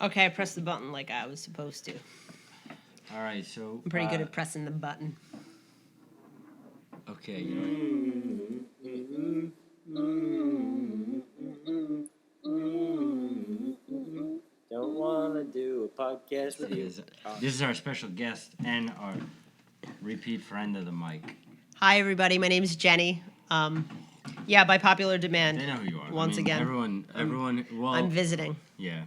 Okay, I pressed the button like I was supposed to. All right, so I'm pretty good at pressing the button. Okay, you Don't wanna do a podcast with you. This is our special guest and our repeat friend of the mic. Hi, everybody. My name is Jenny. By popular demand. They know who you are. Once again. Everyone. Well, I'm visiting. Yeah.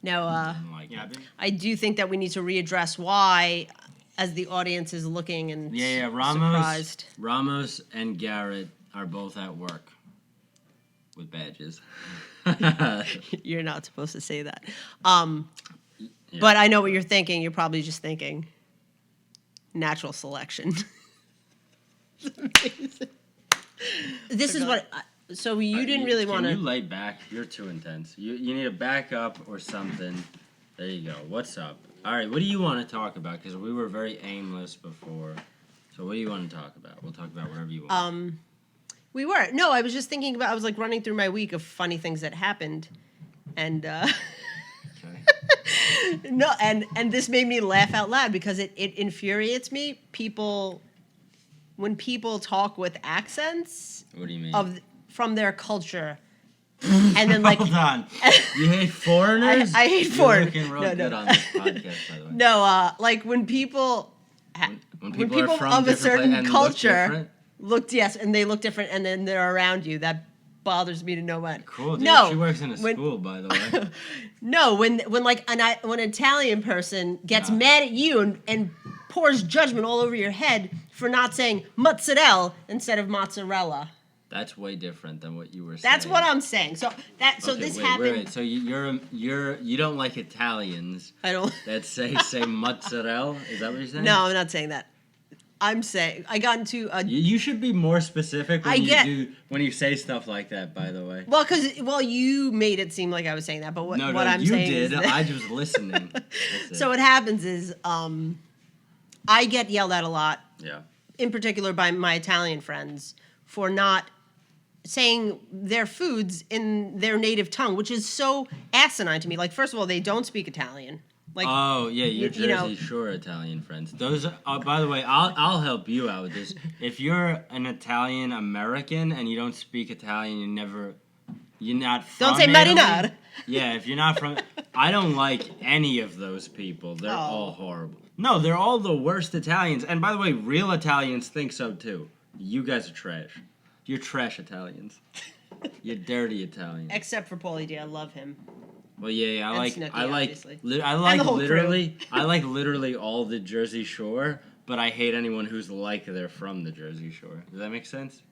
No, Like, I do think that we need to readdress why, as the audience is looking and surprised. Ramos and Garrett are both at work with badges. You're not supposed to say that. But I know what you're thinking. You're probably just thinking natural selection. This is what. So you didn't really want to. Can you lay back? You're too intense. You need to back up or something. There you go. What's up? All right. What do you want to talk about? Because we were very aimless before. So what do you want to talk about? We'll talk about whatever you want. We were. No, I was just thinking about. I was like running through my week of funny things that happened, and Okay. no, and this made me laugh out loud because it infuriates me. When people talk with accents. What do you mean? From their culture, and then like hold on, you hate foreigners? I hate foreigners. You're looking real good on this podcast, by the way. No, like when people when people are from of a different certain and culture and they look different, and then they're around you. That bothers me to no end. Cool, dude. No, she works in a school, by the way. No, when an Italian person gets mad at you and pours judgment all over your head for not saying mozzarella instead of mozzarella. That's way different than what you were saying. That's what I'm saying. So this happened. Wait. So you don't like Italians? I don't. That say mozzarella? Is that what you're saying? No, I'm not saying that. I'm saying I got into a. You should be more specific when you say stuff like that. By the way. Well, you made it seem like I was saying that, but what I'm you saying did. is that, I was listening. So what happens is, I get yelled at a lot. Yeah. In particular by my Italian friends for not saying their foods in their native tongue, which is so asinine to me. Like, first of all, they don't speak Italian. Like, oh yeah, your Jersey Shore Italian friends. Those. By the way, I'll help you out with this. If you're an Italian American and you don't speak Italian, you're not from Don't say Italy. marinara. Yeah, if you're not from, I don't like any of those people. They're all horrible. No, they're all the worst Italians. And by the way, real Italians think so too. You guys are trash. You're trash Italians. You're dirty Italians. Except for Paulie D, I love him. Well, yeah, I like obviously. literally all the Jersey Shore, but I hate anyone who's like they're from the Jersey Shore. Does that make sense?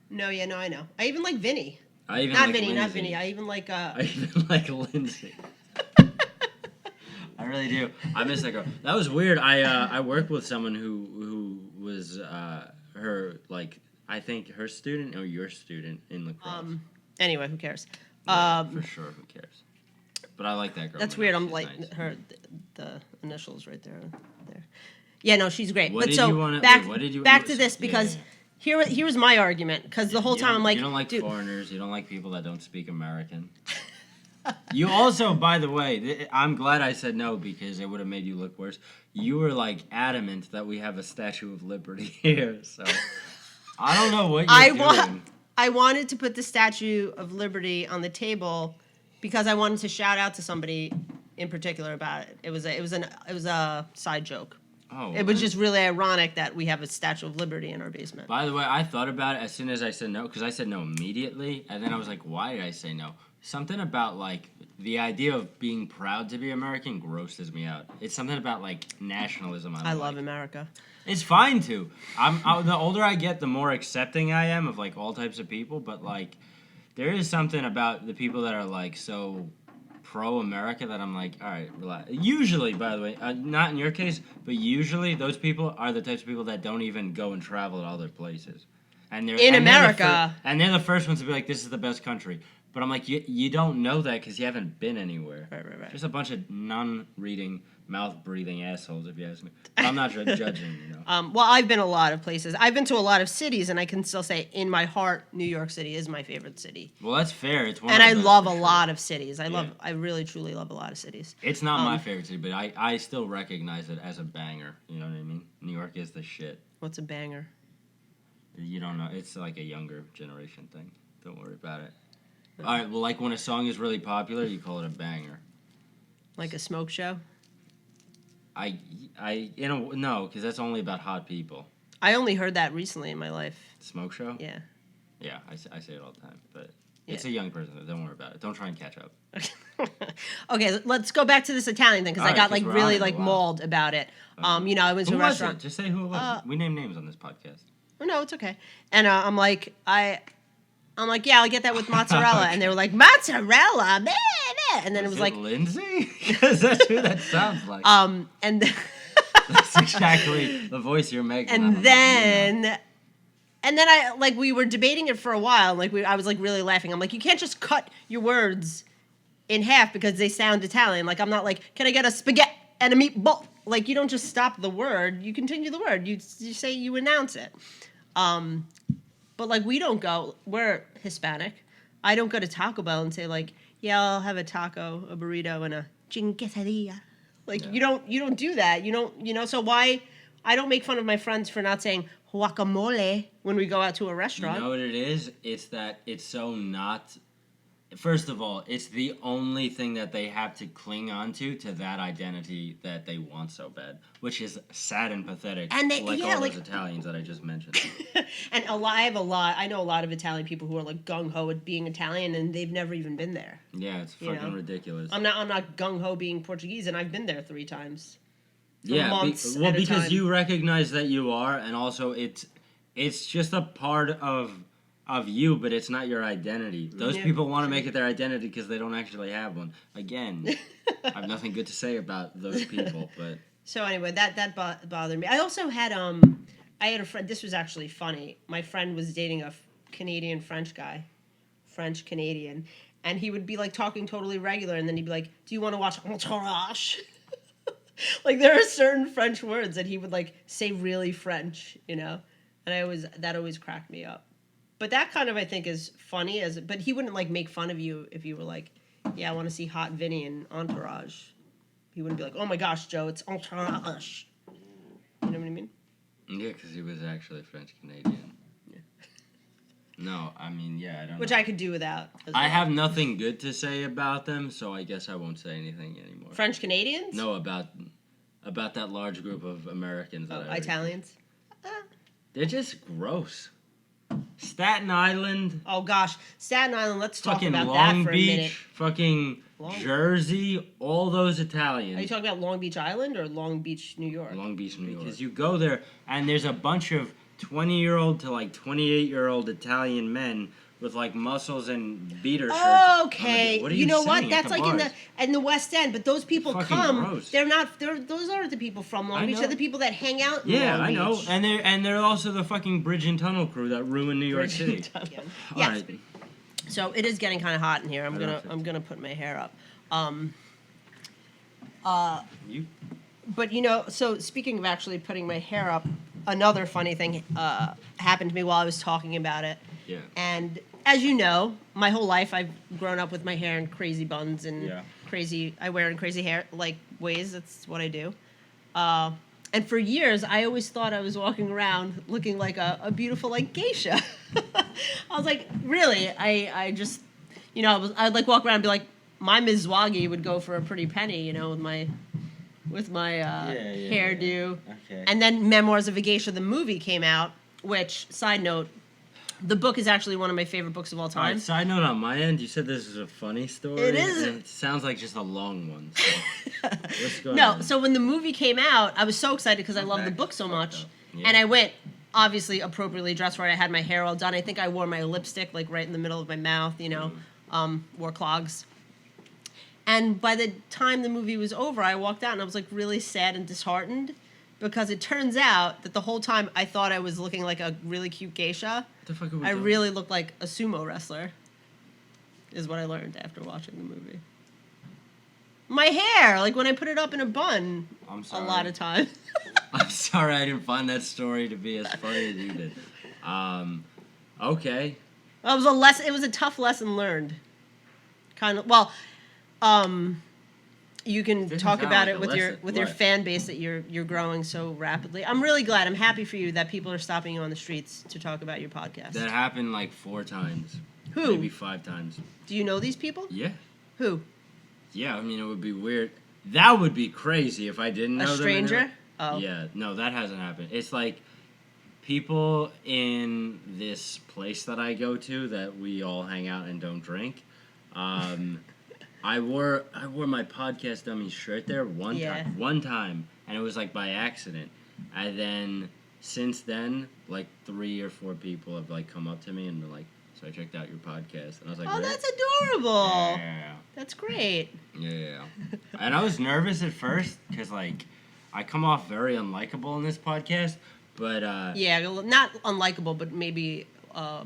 No, I know. I even like Vinny. Not Vinny. I even like Lindsay. I really do. I miss that girl. That was weird. I worked with someone who was her, like, I think her student or your student in lacrosse. Anyway, who cares? For sure, who cares? But I like that girl. That's weird. I'm like nice. The initials right there. Yeah, no, she's great. Back to this because here was my argument because the whole time I'm like, you don't like foreigners. You don't like people that don't speak American. You also, by the way, I'm glad I said no because it would have made you look worse. You were like adamant that we have a Statue of Liberty here, so I don't know what you're doing. I wanted to put the Statue of Liberty on the table because I wanted to shout out to somebody in particular about it. It was a side joke. Oh, it was just really ironic that we have a Statue of Liberty in our basement. By the way, I thought about it as soon as I said no because I said no immediately, and then I was like, why did I say no? Something about, like, the idea of being proud to be American grosses me out. It's something about, like, nationalism. I love America. It's fine to. The older I get, the more accepting I am of, like, all types of people. But, like, there is something about the people that are, like, so pro-America that I'm like, all right, relax. Usually, by the way, not in your case, but usually those people are the types of people that don't even go and travel to other places. And they're America. They're the first ones to be like, this is the best country. But I'm like, you don't know that because you haven't been anywhere. Right. Just a bunch of non-reading, mouth-breathing assholes, if you ask me. But I'm not judging, you know. Well, I've been a lot of places. I've been to a lot of cities, and I can still say, in my heart, New York City is my favorite city. Well, that's fair. It's one And of I the best, love for a sure. lot of cities. Yeah. I really, truly love a lot of cities. It's not my favorite city, but I still recognize it as a banger. You know what I mean? New York is the shit. What's a banger? You don't know. It's like a younger generation thing. Don't worry about it. All right. Well, like when a song is really popular, you call it a banger. Like a smoke show? No, because that's only about hot people. I only heard that recently in my life. Smoke show? Yeah. Yeah, I say it all the time, but Yeah. it's a young person. Don't worry about it. Don't try and catch up. Okay, let's go back to this Italian thing because All I right, got 'cause like we're really on it, like wow. mauled about it. You know, I went to Who a was restaurant. it? Just say who it was. We name names on this podcast. Oh, no, it's okay. And I'm like, I'm like, yeah, I'll get that with mozzarella. Okay. And they were like, mozzarella, meh, meh. And then it was like, Lindsay? Because that's who that sounds like. and That's exactly the voice you're making. I don't know. and then I like we were debating it for a while. Like I was like really laughing. I'm like, you can't just cut your words in half because they sound Italian. Like I'm not like, can I get a spaghetti and a meatball? Like you don't just stop the word. You continue the word. You say you announce it. But like we're Hispanic. I don't go to Taco Bell and say like, yeah, I'll have a taco, a burrito, and a quesadilla. Like Yeah. you don't do that. You don't, so why I don't make fun of my friends for not saying guacamole when we go out to a You restaurant. know what it is? It's that it's so not. First of all, it's the only thing that they have to cling on to that identity that they want so bad, which is sad and pathetic. And they- like yeah, all like- those Italians that I just mentioned. And I know a lot of Italian people who are like gung ho at being Italian and they've never even been there. Yeah, it's You fucking know? ridiculous. I'm not gung ho being Portuguese and I've been there 3 times. Yeah, months well, at a because time. you recognize that you are, and also it's just a part of you, but it's not your identity. Those Yeah, people want to make it their identity because they don't actually have one. Again, I have nothing good to say about those people, but So anyway, that bothered me. I also had I had a friend. This was actually funny. My friend was dating a Canadian French guy, French Canadian, and he would be like talking totally regular, and then he'd be like, "Do you want to watch Entourage?" Like there are certain French words that he would like say really French, you know, and that always cracked me up. But that kind of I think is funny but he wouldn't like make fun of you if you were like, "Yeah, I want to see Hot Vinny in Entourage." He wouldn't be like, "Oh my gosh, Joe, it's Entourage." You know what I mean? yeah, because he was actually French Canadian. Yeah. No, I mean, yeah, I don't. Which know. I could do without. As I well. have nothing good to say about them, so I guess I won't say anything anymore. French Canadians? No, about that large group of Americans. Oh, That I Italians? They're just gross. Staten Island, Oh gosh, Staten Island. Let's talk fucking about Long that for a minute. Beach, fucking Long- Jersey, all those Are you Italians. talking about Long Beach Island or Long Beach, New York? Long Beach, New York. Because you go there, and there's a bunch of 20-year-old to like 28-year-old Italian men with like muscles and beater shirts. on Okay, the- What are you know what? saying at That's the like bars? in the West End, but those people Fucking come. gross. They're not. Those aren't the people from Long I Beach. know. They're the people that hang out. In Yeah, Long I know, Beach. and they're also the fucking bridge and tunnel crew that ruined New York City. Yeah. All Yes. right. So it is getting kind of hot in here. I don't think I'm gonna put my hair up. You But you know, so speaking of actually putting my hair up, another funny thing happened to me while I was talking about it. Yeah. And as you know, my whole life I've grown up with my hair in crazy buns and Yeah. I wear in crazy hair like ways. That's what I do. And for years, I always thought I was walking around looking like a beautiful like geisha. I was like, really? I just, you know, I'd like walk around and be like, my Mizwagi would go for a pretty penny, you know, with my hairdo. Okay. And then Memoirs of a Geisha, the movie came out, which, side note, the book is actually one of my favorite books of all All time. right, side note on my end, you said this is a funny story. It is. and it sounds like just a long one. So what's going No, on? so when the movie came out, I was so excited because I My love the back book is so fucked much. up. Yeah. And I went, obviously, appropriately dressed for it. I had my hair all done. I think I wore my lipstick, like, right in the middle of my mouth, you know, wore clogs. And by the time the movie was over, I walked out and I was, like, really sad and disheartened because it turns out that the whole time I thought I was looking like a really cute geisha. What the fuck are we I doing? really looked like a sumo wrestler. is what I learned after watching the movie. My hair, like when I put it up in a bun, I'm a sorry. lot of times. I'm sorry I didn't find that story to be as funny as you did. Okay. It was a tough lesson learned. Kind of. Well, you can Doesn't talk sound about like it a with your lesson. What? fan base that you're growing so rapidly. I'm really glad. I'm happy for you that people are stopping you on the streets to talk about your podcast. That happened like 4 times. Who? Maybe 5 times. Do you know these people? Yeah. Who? Yeah, I mean, it would be weird. That would be crazy if I didn't know A them. stranger? Oh. Yeah, no, that hasn't happened. It's like people in this place that I go to that we all hang out and don't drink. I wore my podcast dummy shirt there one time, and it was like by accident. And then since then, like 3 or 4 people have like come up to me and been like, "So I checked out your podcast," and I was like, Oh, "Really?" that's adorable. Yeah. That's great. Yeah. And I was nervous at first because, like, I come off very unlikable in this podcast, but, Yeah, not unlikable, but maybe a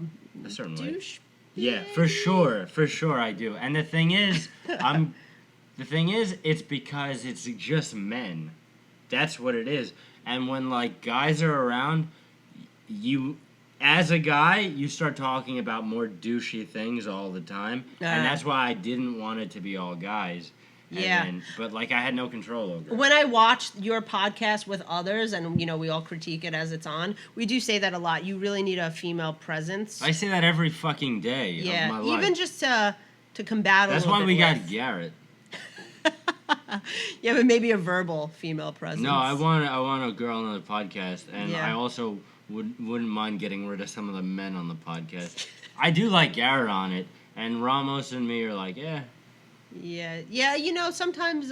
certain way. douche. Yeah, for sure I do. And the thing is, it's because it's just men. That's what it is. And when, like, guys are around, as a guy, you start talking about more douchey things all the time. And that's why I didn't want it to be all guys. And Yeah. but, like, I had no control over it. When I watch your podcast with others, and we all critique it as it's on, we do say that a lot. You really need a female presence. I say that every fucking day of Yeah, my life. even just to combat a That's little why bit we got with. Garrett. Yeah, but maybe a verbal female presence. No, I want a girl on the podcast, and Yeah. I also wouldn't mind getting rid of some of the men on the podcast. I do like Garrett on it, and Ramos and me are like, yeah. Yeah. Sometimes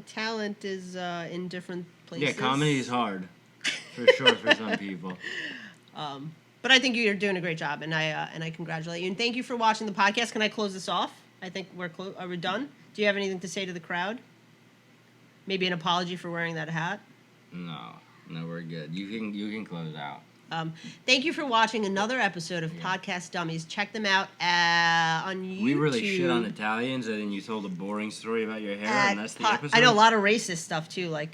talent is in different places. Yeah, comedy is hard, for sure, for some people. But I think you're doing a great job, and I congratulate you. And thank you for watching the podcast. Can I close this off? I think we're close. Are we done? Do you have anything to say to the crowd? Maybe an apology for wearing that hat. No, we're good. You can close out. Thank you for watching another episode of Podcast Dummies. Check them out on YouTube. We really shit on Italians, and then you told a boring story about your hair, and that's the episode? I know a lot of racist stuff too. I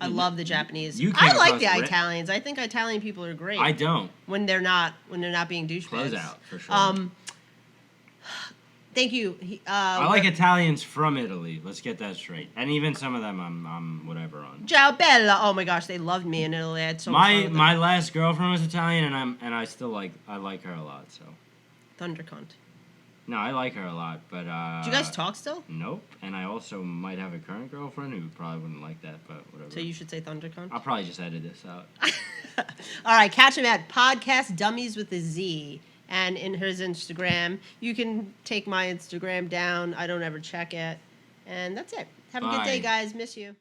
love the Japanese. You came I like the across Italians. I think Italian people are great. I don't. when they're not being douchebags. Close out, for sure. Thank you. I like Italians from Italy. Let's get that straight. And even some of them I'm whatever on. Ciao Bella. Oh my gosh, they loved me in Italy. I had so much fun with them. My last girlfriend was Italian, and I still like her a lot. So Thundercunt. no, I like her a lot, but Do you guys talk still? Nope. And I also might have a current girlfriend who probably wouldn't like that, but whatever. So you should say Thundercunt. I'll probably just edit this out. All right, catch him at Podcast Dummies with a Z. And in his Instagram, you can take my Instagram down. I don't ever check it. And that's it. Have a good day, Bye. guys. Miss you.